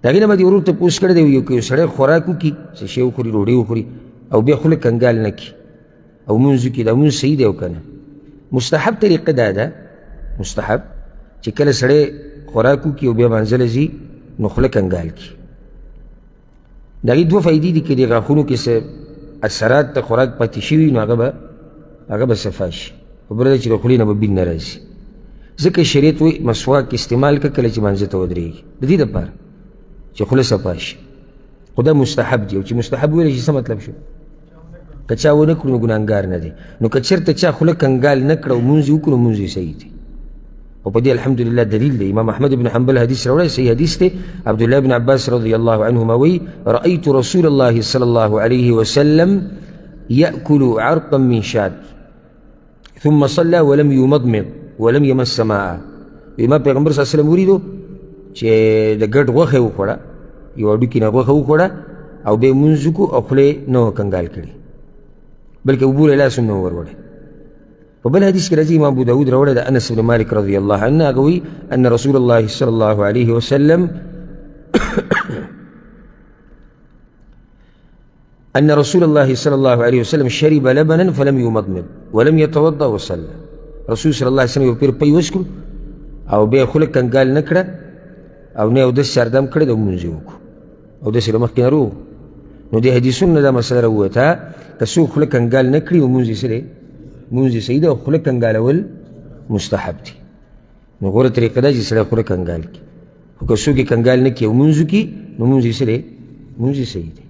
د هغې نه به دې ورور تپوس کړی دی یو که یو سړی خوراک وکړي څه شی وخوري ډوډۍ وخوري او بیا خوله کنګال نه کړي او مونځ وکړي دا مونځ صحیح دی او که نه مستحب طریقه دا ده مستحب چې کله سړی خوراک وکړي او بیا مانځله ځي نو خوله کنګال کړي د هغې دوه فایدې دي که د غاښونو کې څه اثرات د خوراک پاتې شوي نو هغه به صفا شي خبره ده چې د خولې نه به بین نه راځي ځکه شریعت وایي مسواک استعمال که کله چې مانځه ته ودرېږي د دې دپاره چې خوله صفا شي خو دا مستحب دی او چې مستحب ویلی شي څه مطلب شو که چا ونه کړو نو ګناهګار نه دی نو که چېرته چا خوله کنګال نه کړه او مونځ یې وکړو نو مونځ یې صحیح دی او په دې الحمدلله دلیل دی امام احمد بن حنبل حدیث راوړی صحیح حدیث دی عبدالله بن عباس رضی الله عنهما وی رأیت رسول الله صلی الله علیه وسلم یأکل عرقا من شات ثم صلى ولم يمضمض ولم يمس ماء ما پیغمبر صلی الله علیه وسلم ولیدو چې د ګډ غوښه یې وخوړه یو هډوکي نه غوښه وخوړه او بیا یې مونځ وکړو او خوله یې نه کنګال کړي بلکې اوبو له لاس هم نه وروړی په بل حدیث کې راځي امام ابو داود راوړی د انس بن مالک رضی الله عنه هغه وایي ان رسول الله صلی الله علیه وسلم أن رسول الله صلى الله عليه وسلم شرب لبنا فلم يمضمض ولم يتوضأ وصلى رسول صلى الله عليه وسلم یو پیر پی وڅکلو او بیا یې خوله کنګال نه کړه او نه یې اودس چاردام کړی د مونځ یې وکړو اودس یې له مخکې نه روغ نو دې حدیثونو نه دا مسله راووته که څوک خوله کنګال نه کړي نو مونځ یې څه دی مونځ یې صحیح دی او خوله کنګالول مستحب دي نو غوره طریقه ده چې سړی خوله کنګال کړي خو که څوک یې کنګال نه کړي او مونځ وکړي نو مونځ یې څه دی مونځ یې صحیح دی